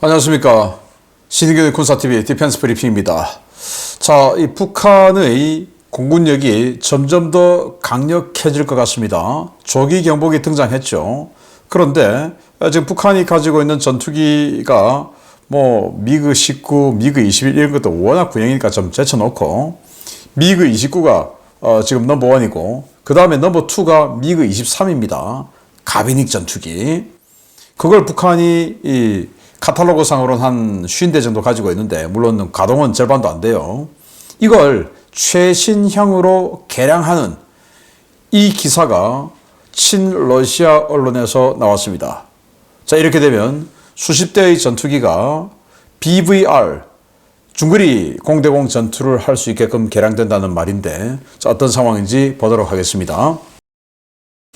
안녕하십니까. 신의균 군사TV 디펜스 브리핑입니다. 자, 이 북한의 공군력이 점점 더 강력해질 것 같습니다. 조기 경보기 등장했죠. 그런데 지금 북한이 가지고 있는 전투기가 미그 19, 미그 21 이런 것도 워낙 구형이니까 좀 제쳐놓고 미그 29가 지금 넘버1이고 그 다음에 넘버2가 미그 23입니다. 가비닉 전투기. 그걸 북한이 이 카탈로그 상으로는 한 50대 정도 가지고 있는데 물론 가동은 절반도 안 돼요. 이걸 최신형으로 개량하는 이 기사가 친러시아 언론에서 나왔습니다. 자, 이렇게 되면 수십 대의 전투기가 BVR 중거리 공대공 전투를 할 수 있게끔 개량된다는 말인데, 자, 어떤 상황인지 보도록 하겠습니다.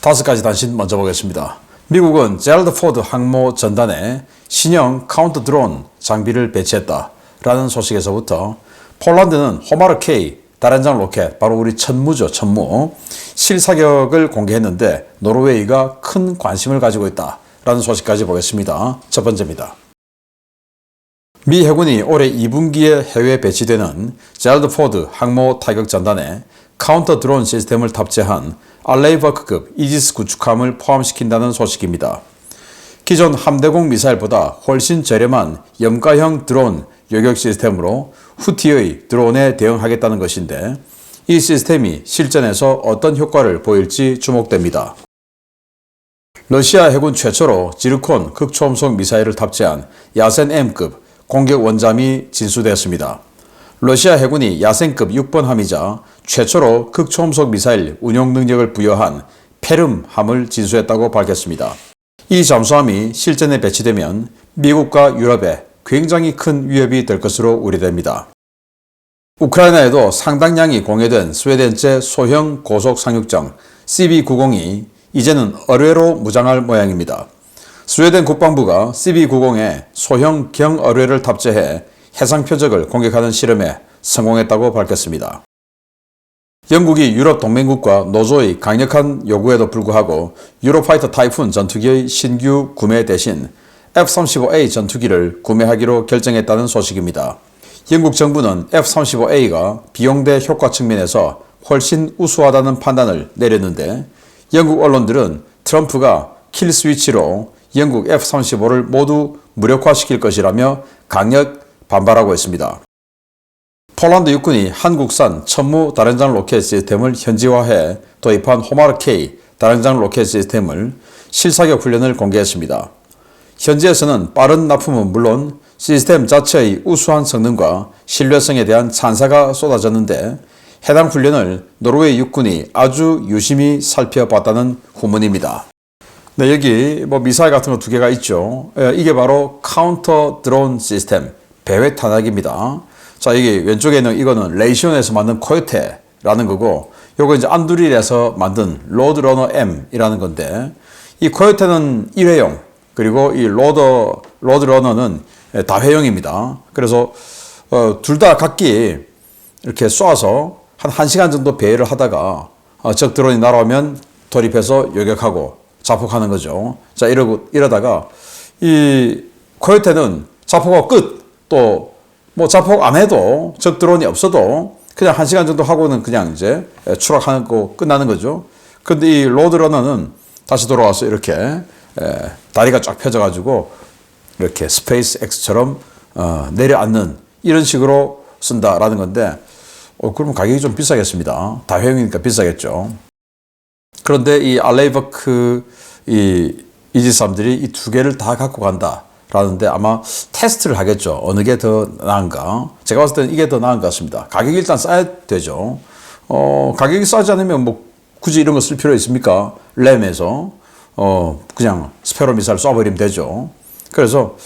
5가지 단신 먼저 보겠습니다. 미국은 제럴드 포드 항모 전단에 신형 카운터 드론 장비를 배치했다라는 소식에서부터 폴란드는 호마르 K 다련장 로켓, 바로 우리 천무죠, 천무 실사격을 공개했는데 노르웨이가 큰 관심을 가지고 있다라는 소식까지 보겠습니다. 첫 번째입니다. 미 해군이 올해 2분기에 해외에 배치되는 제럴드 포드 항모 타격 전단에 카운터 드론 시스템을 탑재한 알레이버크급 이지스 구축함을 포함시킨다는 소식입니다. 기존 함대공 미사일보다 훨씬 저렴한 염가형 드론 요격 시스템으로 후티의 드론에 대응하겠다는 것인데, 이 시스템이 실전에서 어떤 효과를 보일지 주목됩니다. 러시아 해군 최초로 지르콘 극초음속 미사일을 탑재한 야센 M급 공격 원잠이 진수되었습니다. 러시아 해군이 야센급 6번함이자 최초로 극초음속 미사일 운용 능력을 부여한 페름함을 진수했다고 밝혔습니다. 이 잠수함이 실전에 배치되면 미국과 유럽에 굉장히 큰 위협이 될 것으로 우려됩니다. 우크라이나에도 상당량이 공여된 스웨덴제 소형 고속 상륙정 CB-90이 이제는 어뢰로 무장할 모양입니다. 스웨덴 국방부가 CB-90에 소형 경어뢰를 탑재해 해상 표적을 공격하는 실험에 성공했다고 밝혔습니다. 영국이 유럽 동맹국과 노조의 강력한 요구에도 불구하고 유로파이터 타이푼 전투기의 신규 구매 대신 F-35A 전투기를 구매하기로 결정했다는 소식입니다. 영국 정부는 F-35A가 비용 대 효과 측면에서 훨씬 우수하다는 판단을 내렸는데, 영국 언론들은 트럼프가 킬 스위치로 영국 F-35를 모두 무력화시킬 것이라며 강력 반발하고 있습니다. 폴란드 육군이 한국산 천무 다련장 로켓 시스템을 현지화해 도입한 호마르 K 다련장 로켓 시스템을 실사격 훈련을 공개했습니다. 현지에서는 빠른 납품은 물론 시스템 자체의 우수한 성능과 신뢰성에 대한 찬사가 쏟아졌는데, 해당 훈련을 노르웨이 육군이 아주 유심히 살펴봤다는 후문입니다. 네, 여기 미사일 같은 거 2개가 있죠. 이게 바로 카운터 드론 시스템 배회 탄약입니다. 자, 이게 왼쪽에 있는 이거는 레이시온에서 만든 코요테라는 거고, 요거 이제 안두릴에서 만든 로드러너 M이라는 건데, 이 코요테는 1회용, 그리고 이 로드러너는 다회용입니다. 그래서 둘 다 각기 이렇게 쏴서 한 1시간 정도 배회를 하다가 적 드론이 날아오면 돌입해서 요격하고 자폭하는 거죠. 자, 이러다가 이 코요테는 자폭하고 끝, 또 자폭 안 해도 적 드론이 없어도 그냥 1시간 정도 하고는 그냥 이제 추락하는 거 끝나는 거죠. 근데 이 로드러너는 다시 돌아와서 이렇게 다리가 쫙 펴져가지고 이렇게 스페이스 X처럼 내려앉는 이런 식으로 쓴다라는 건데, 그러면 가격이 좀 비싸겠습니다. 다회용이니까 비싸겠죠. 그런데 이 알레이버크 이지스함들이 이 2개를 다 갖고 간다라는데 아마 테스트를 하겠죠. 어느 게 더 나은가. 제가 봤을 때는 이게 더 나은 것 같습니다. 가격이 일단 싸야 되죠. 가격이 싸지 않으면 굳이 이런 거 쓸 필요 있습니까? 램에서 그냥 스페로 미사일 쏴버리면 되죠. 그래서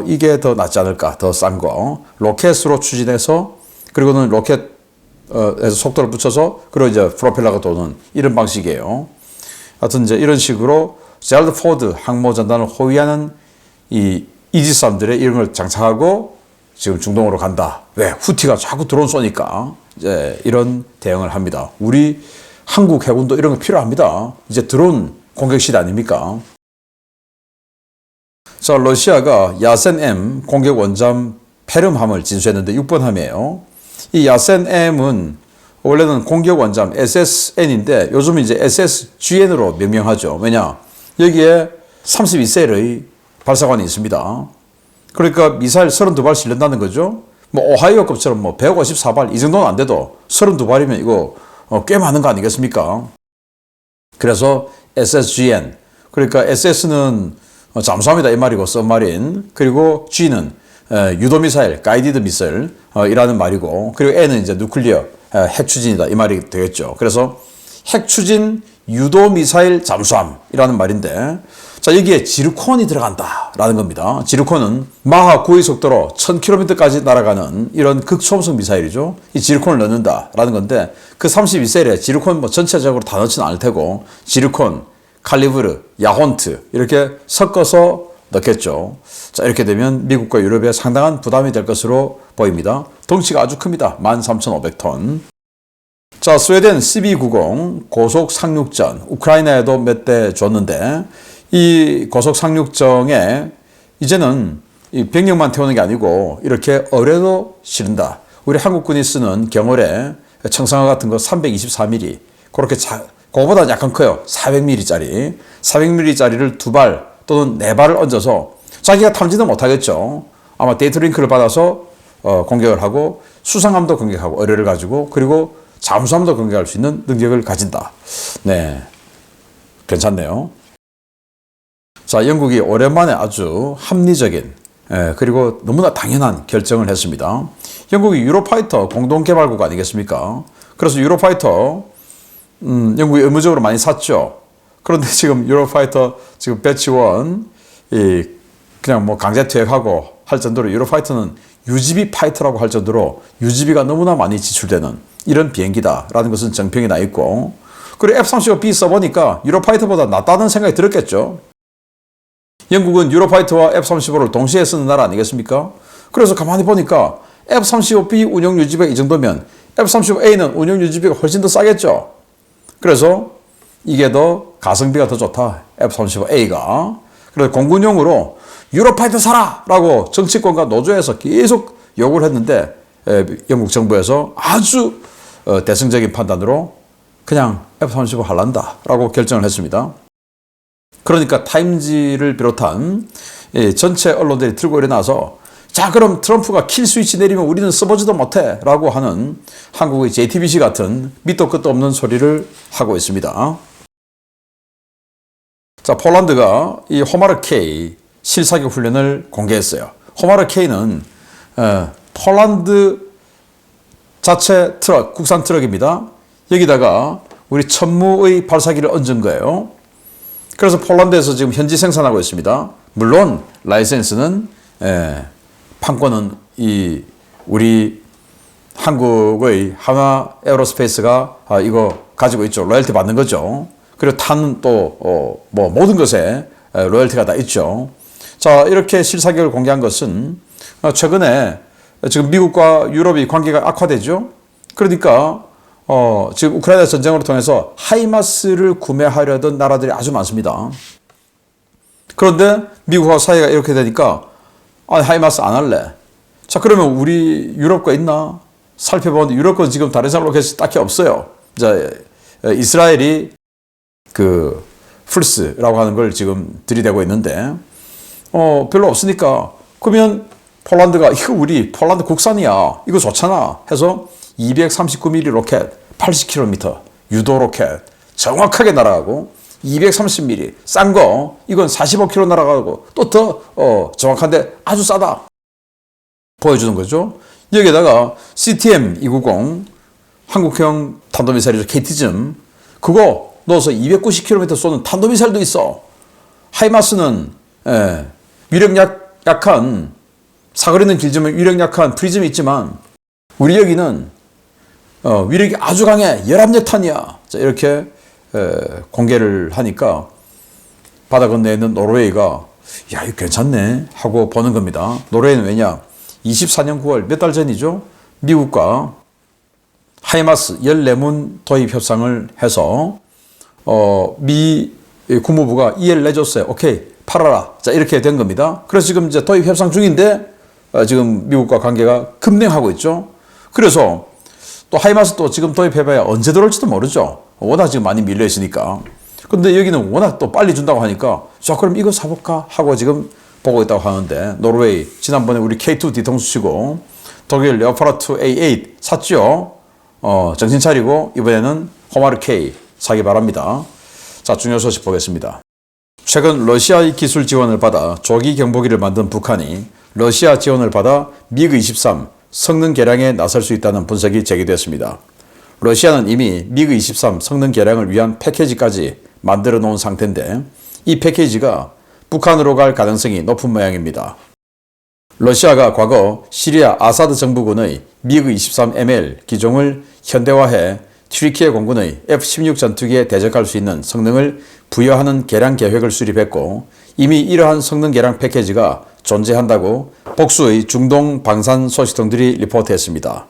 이게 더 낫지 않을까. 더 싼 거. 로켓으로 추진해서, 그리고는 로켓에서 속도를 붙여서, 그리고 이제 프로펠러가 도는 이런 방식이에요. 하여튼 이제 이런 식으로 제럴드 포드 항모 전단을 호위하는 이 이지스함들의 이런 걸 장착하고 지금 중동으로 간다. 왜? 후티가 자꾸 드론 쏘니까 이제 이런 대응을 합니다. 우리 한국 해군도 이런 거 필요합니다. 이제 드론 공격 시대 아닙니까? 자, 러시아가 야센-M 공격 원잠 페름함을 진수했는데 6번 함이에요. 이 야센-M은 원래는 공격 원잠 SSN인데 요즘은 이제 SSGN으로 명명하죠. 왜냐? 여기에 32셀의 발사관이 있습니다. 그러니까 미사일 32발 실른다는 거죠. 뭐 오하이오급처럼 뭐 154발 이 정도는 안 돼도 32발이면 이거 꽤 많은 거 아니겠습니까? 그래서 SSGN, 그러니까 SS는 잠수함이다 이 말이고 서브마린, 그리고 G는 유도미사일, 가이디드 미사일 이라는 말이고, 그리고 N은 이제 누클리어 핵추진이다 이 말이 되겠죠. 그래서 핵추진 유도미사일 잠수함이라는 말인데, 자, 여기에 지르콘이 들어간다라는 겁니다. 지르콘은 마하 9의 속도로 1000km까지 날아가는 이런 극초음속 미사일이죠. 이 지르콘을 넣는다라는 건데, 그 32셀에 지르콘 뭐 전체적으로 다 넣지는 않을 테고, 지르콘, 칼리브르, 야혼트 이렇게 섞어서 넣겠죠. 자, 이렇게 되면 미국과 유럽에 상당한 부담이 될 것으로 보입니다. 덩치가 아주 큽니다. 13,500톤. 자, 스웨덴 CB-90 고속 상륙전, 우크라이나에도 몇 대 줬는데, 이 고속 상륙정에 이제는 이 병력만 태우는 게 아니고 이렇게 어뢰도 실은다. 우리 한국군이 쓰는 경어뢰, 청상화 같은 거 324mm, 그렇게 그거보다 약간 커요. 400mm짜리. 400mm짜리를 2발 또는 4발을 얹어서 자기가 탐지는 못하겠죠. 아마 데이트링크를 받아서 공격을 하고 수상함도 공격하고 어뢰를 가지고, 그리고 잠수함도 공격할 수 있는 능력을 가진다. 네, 괜찮네요. 자, 영국이 오랜만에 아주 합리적인 그리고 너무나 당연한 결정을 했습니다. 영국이 유로파이터 공동개발국 아니겠습니까? 그래서 유로파이터 영국이 의무적으로 많이 샀죠. 그런데 지금 유로파이터 지금 배치 1 그냥 뭐 강제 투약하고 할 정도로, 유로파이터는 UGB 파이터라고 할 정도로 UGB가 너무나 많이 지출되는 이런 비행기다라는 것은 정평이 나 있고, 그리고 F-35B 써보니까 유로파이터보다 낫다는 생각이 들었겠죠. 영국은 유로파이터와 F-35를 동시에 쓰는 나라 아니겠습니까? 그래서 가만히 보니까 F-35B 운용 유지비가 이 정도면 F-35A는 운용 유지비가 훨씬 더 싸겠죠. 그래서 이게 더 가성비가 더 좋다, F-35A가. 그래서 공군용으로 유로파이터 사라! 라고 정치권과 노조에서 계속 요구를 했는데, 영국 정부에서 아주 대승적인 판단으로 그냥 F-35 할란다 라고 결정을 했습니다. 그러니까 타임지를 비롯한 전체 언론들이 들고 일어나서, 자, 그럼 트럼프가 킬 스위치 내리면 우리는 써보지도 못해 라고 하는 한국의 JTBC 같은 밑도 끝도 없는 소리를 하고 있습니다. 자, 폴란드가 이 호마르 K 실사격 훈련을 공개했어요. 호마르 K는 폴란드 자체 트럭, 국산 트럭입니다. 여기다가 우리 천무의 발사기를 얹은 거예요. 그래서 폴란드에서 지금 현지 생산하고 있습니다. 물론 라이센스는 판권은 우리 한국의 한화 에어로스페이스가 이거 가지고 있죠. 로열티 받는 거죠. 그리고 탄은 또 뭐 모든 것에 로열티가 다 있죠. 자, 이렇게 실사격을 공개한 것은 최근에 지금 미국과 유럽이 관계가 악화되죠. 그러니까 지금 우크라이나 전쟁으로 통해서 하이마스를 구매하려던 나라들이 아주 많습니다. 그런데 미국과 사이가 이렇게 되니까 하이마스 안 할래. 자, 그러면 우리 유럽 거 있나? 살펴보는데 유럽 거 지금 다른 사람 로켓이 딱히 없어요. 자, 이스라엘이 그 플스라고 하는 걸 지금 들이대고 있는데 별로 없으니까, 그러면 폴란드가 이거 우리 폴란드 국산이야, 이거 좋잖아 해서 239mm 로켓 80km 유도 로켓 정확하게 날아가고, 230mm 싼 거 이건 45km 날아가고 또 더 정확한데 아주 싸다 보여주는 거죠. 여기에다가 CTM-290 한국형 탄도미사일이죠. KT즘 그거 넣어서 290km 쏘는 탄도미사일도 있어. 하이마스는 위력 약한, 사거리는 길지만 위력 약한 프리즘이 있지만, 우리 여기는 위력이 아주 강해, 열압력탄이야. 자, 이렇게 공개를 하니까 바다 건너에 있는 노르웨이가 야, 이거 괜찮네 하고 보는 겁니다. 노르웨이는 왜냐? 24년 9월 몇 달 전이죠. 미국과 하이마스 14문 도입 협상을 해서 미 국무부가 이해를 내줬어요. 오케이, 팔아라. 자, 이렇게 된 겁니다. 그래서 지금 이제 도입 협상 중인데 지금 미국과 관계가 급냉하고 있죠. 그래서 또 하이마스 또 지금 도입해봐야 언제 들어올지도 모르죠. 워낙 지금 많이 밀려 있으니까. 근데 여기는 워낙 또 빨리 준다고 하니까 자, 그럼 이거 사볼까 하고 지금 보고 있다고 하는데, 노르웨이 지난번에 우리 K2 뒤통수 치고 독일 레오파르트 A8 샀죠. 정신 차리고 이번에는 호마르 K 사기 바랍니다. 자, 중요 소식 보겠습니다. 최근 러시아의 기술 지원을 받아 조기 경보기를 만든 북한이 러시아 지원을 받아 미그-23 성능 개량에 나설 수 있다는 분석이 제기됐습니다. 러시아는 이미 미그-23 성능 개량을 위한 패키지까지 만들어 놓은 상태인데, 이 패키지가 북한으로 갈 가능성이 높은 모양입니다. 러시아가 과거 시리아 아사드 정부군의 미그-23ML 기종을 현대화해 튀르키예 공군의 F-16 전투기에 대적할 수 있는 성능을 부여하는 개량 계획을 수립했고, 이미 이러한 성능 개량 패키지가 존재한다고 복수의 중동 방산 소식통들이 리포트했습니다.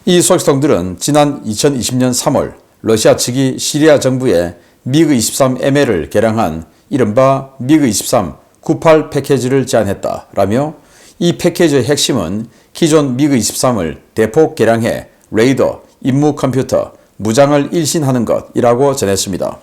이 소식통들은 지난 2020년 3월 러시아 측이 시리아 정부에 미그-23ML을 개량한 이른바 미그-23 98 패키지를 제안했다라며, 이 패키지의 핵심은 기존 미그-23을 대폭 개량해 레이더, 임무 컴퓨터, 무장을 일신하는 것이라고 전했습니다.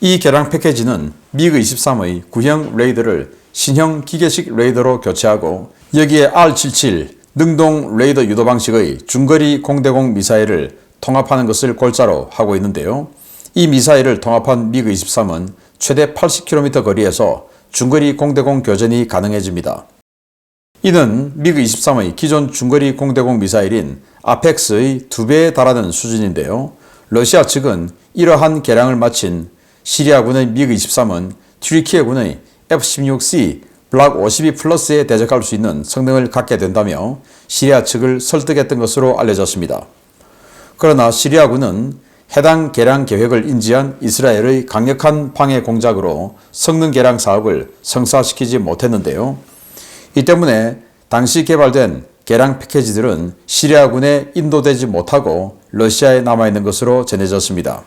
이 개량 패키지는 미그-23의 구형 레이더를 신형 기계식 레이더로 교체하고, 여기에 R77 능동 레이더 유도 방식의 중거리 공대공 미사일을 통합하는 것을 골자로 하고 있는데요. 이 미사일을 통합한 미그-23은 최대 80km 거리에서 중거리 공대공 교전이 가능해집니다. 이는 미그-23의 기존 중거리 공대공 미사일인 아펙스의 2배에 달하는 수준인데요. 러시아 측은 이러한 개량을 마친 시리아군의 미그-23은 튀르키예군의 F-16C 블락 52 플러스에 대적할 수 있는 성능을 갖게 된다며 시리아 측을 설득했던 것으로 알려졌습니다. 그러나 시리아군은 해당 개량 계획을 인지한 이스라엘의 강력한 방해 공작으로 성능 개량 사업을 성사시키지 못했는데요. 이 때문에 당시 개발된 개량 패키지들은 시리아군에 인도되지 못하고 러시아에 남아있는 것으로 전해졌습니다.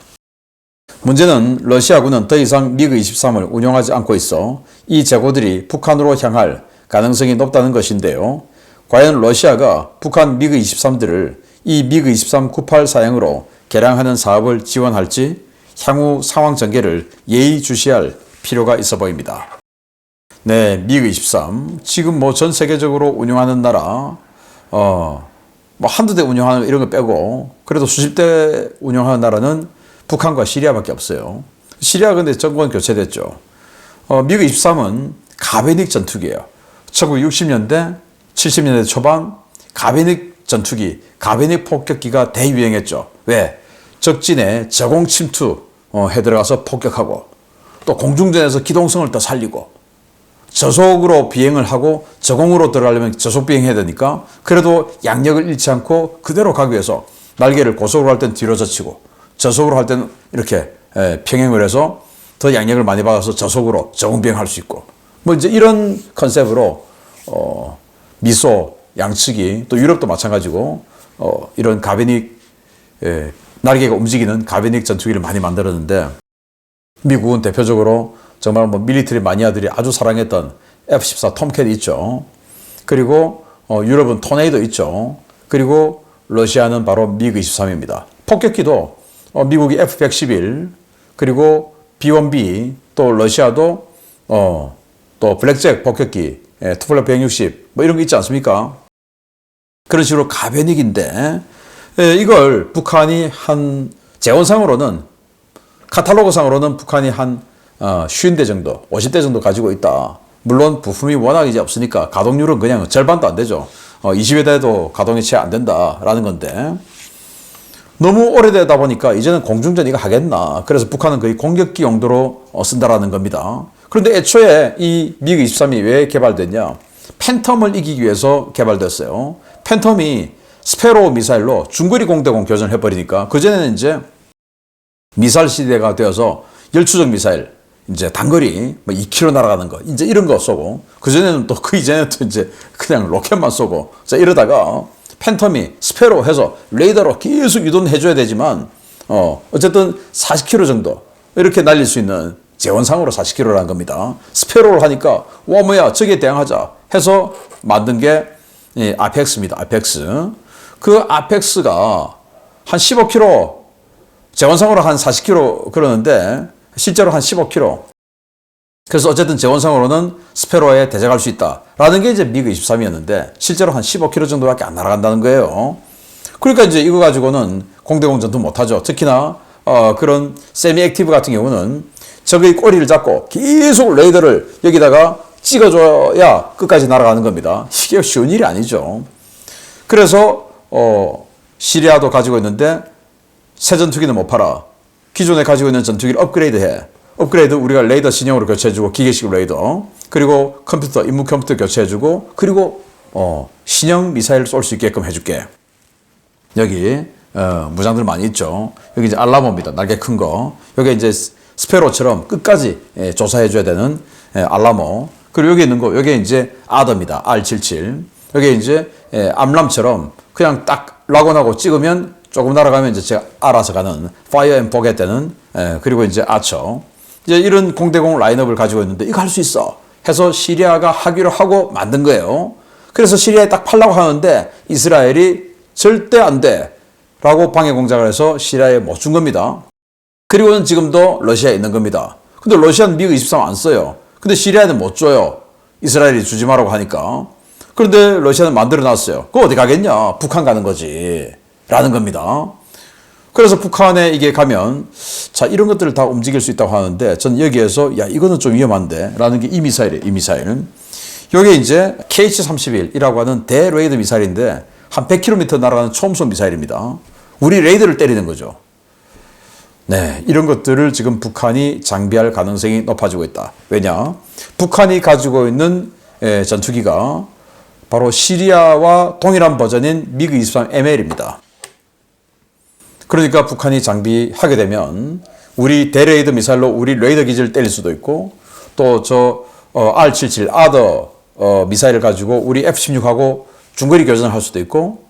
문제는 러시아군은 더 이상 미그-23을 운용하지 않고 있어 이 재고들이 북한으로 향할 가능성이 높다는 것인데요. 과연 러시아가 북한 미그-23들을 이 미그-23 98 사양으로 개량하는 사업을 지원할지 향후 상황 전개를 예의주시할 필요가 있어 보입니다. 네, 미그-23 지금 뭐 전 세계적으로 운용하는 나라 뭐 한두 대 운용하는 이런 거 빼고 그래도 수십 대 운용하는 나라는 북한과 시리아밖에 없어요. 시리아 근데 정권 교체됐죠. 미그-23은 가베닉 전투기예요. 1960년대, 70년대 초반 가베닉 전투기, 가베닉 폭격기가 대유행했죠. 왜? 적진에 저공 침투 해 들어가서 폭격하고, 또 공중전에서 기동성을 더 살리고, 저속으로 비행을 하고 저공으로 들어가려면 저속 비행해야 되니까 그래도 양력을 잃지 않고 그대로 가기 위해서 날개를 고속으로 할 땐 뒤로 젖히고 저속으로 할 때는 이렇게 평행을 해서 더 양력을 많이 받아서 저속으로 저공 비행할 수 있고, 뭐 이제 이런 컨셉으로 미소 양측이, 또 유럽도 마찬가지고 이런 가베닉 날개가 움직이는 가베닉 전투기를 많이 만들었는데, 미국은 대표적으로 정말 뭐 밀리터리 마니아들이 아주 사랑했던 F-14 톰캣이 있죠. 그리고 유럽은 토네이도 있죠. 그리고 러시아는 바로 미그-23입니다. 폭격기도 미국이 F-111, 그리고 B-1B, 또 러시아도 또 블랙잭 폭격기, 투플러 160, 뭐 이런 거 있지 않습니까? 그런 식으로 가베닉인데, 이걸 북한이 한, 재원상으로는, 카탈로그상으로는 북한이 한 50대 정도, 50대 정도 가지고 있다. 물론 부품이 워낙 이제 없으니까 가동률은 그냥 절반도 안 되죠. 20여 대도 가동이 채 안 된다라는 건데, 너무 오래되다 보니까 이제는 공중전 이거 하겠나. 그래서 북한은 거의 공격기 용도로 쓴다라는 겁니다. 그런데 애초에 이 미그-23이 왜 개발됐냐? 팬텀을 이기기 위해서 개발됐어요. 팬텀이 스페로 미사일로 중거리 공대공 교전을 해버리니까, 그전에는 이제 미사일 시대가 되어서 열추적 미사일, 이제 단거리 뭐 2km 날아가는 거, 이제 이런 거 쏘고, 그전에는 또 그 이전에는 또 이제 그냥 로켓만 쏘고, 자, 이러다가 팬텀이 스페로 해서 레이더로 계속 유도는 해줘야 되지만, 어쨌든 40km 정도 이렇게 날릴 수 있는 재원상으로 40km라는 겁니다. 스페로를 하니까 와 뭐야 저기에 대항하자 해서 만든 게 아펙스입니다. 아펙스. 그 아펙스가 한 15km, 재원상으로 한 40km 그러는데 실제로 한 15km. 그래서 어쨌든 재원상으로는 스페로에 대적할 수 있다라는 게 이제 미그 23이었는데 실제로 한 15km 정도밖에 안 날아간다는 거예요. 그러니까 이제 이거 가지고는 공대공 전투 못하죠. 특히나 그런 세미 액티브 같은 경우는 적의 꼬리를 잡고 계속 레이더를 여기다가 찍어줘야 끝까지 날아가는 겁니다. 이게 쉬운 일이 아니죠. 그래서 시리아도 가지고 있는데 새 전투기는 못 팔아. 기존에 가지고 있는 전투기를 업그레이드해. 업그레이드 우리가 레이더 신형으로 교체해주고 기계식 레이더 그리고 컴퓨터 임무 컴퓨터 교체해주고 그리고 신형 미사일을 쏠 수 있게끔 해줄게. 여기 무장들 많이 있죠. 여기 이제 알라모입니다. 날개 큰 거. 여기 이제 스페로처럼 끝까지 조사해줘야 되는 알라모. 그리고 여기 있는 거, 여기 이제 아더입니다. R77. 여기 이제 암람처럼 그냥 딱 락온하고 찍으면 조금 날아가면 이제 제가 알아서 가는 파이어 앤 포겟 되는 그리고 이제 아처. 이제 이런 공대공 라인업을 가지고 있는데 이거 할 수 있어. 해서 시리아가 하기로 하고 만든 거예요. 그래서 시리아에 딱 팔라고 하는데 이스라엘이 절대 안 돼. 라고 방해 공작을 해서 시리아에 못 준 겁니다. 그리고는 지금도 러시아에 있는 겁니다. 근데 러시아는 미그 23 안 써요. 근데 시리아에는 못 줘요. 이스라엘이 주지 말라고 하니까. 그런데 러시아는 만들어 놨어요. 그거 어디 가겠냐? 북한 가는 거지. 라는 겁니다. 그래서 북한에 이게 가면 자 이런 것들을 다 움직일 수 있다고 하는데 전 여기에서 야 이거는 좀 위험한데 라는 게 이 미사일이에요. 이 미사일. 요게 이제 KH-31이라고 하는 대레이더 미사일인데 한 100km 날아가는 초음속 미사일입니다. 우리 레이더를 때리는 거죠. 네, 이런 것들을 지금 북한이 장비할 가능성이 높아지고 있다. 왜냐? 북한이 가지고 있는 전투기가 바로 시리아와 동일한 버전인 미그 23 ML입니다. 그러니까 북한이 장비하게 되면 우리 대레이더 미사일로 우리 레이더 기지를 때릴 수도 있고 또 저 R77 아더 미사일을 가지고 우리 F-16하고 중거리 교전을 할 수도 있고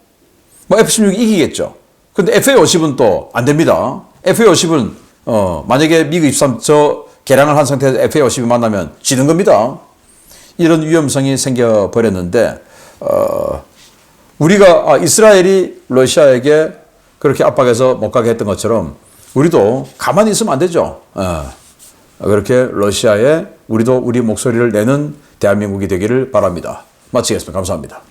뭐 F-16이 이기겠죠. 근데 FA-50은 또 안 됩니다. FA-50은 만약에 미그 23 저 개량을 한 상태에서 FA-50이 만나면 지는 겁니다. 이런 위험성이 생겨버렸는데 우리가 이스라엘이 러시아에게 그렇게 압박해서 못 가게 했던 것처럼 우리도 가만히 있으면 안 되죠. 그렇게 러시아에 우리도 우리 목소리를 내는 대한민국이 되기를 바랍니다. 마치겠습니다. 감사합니다.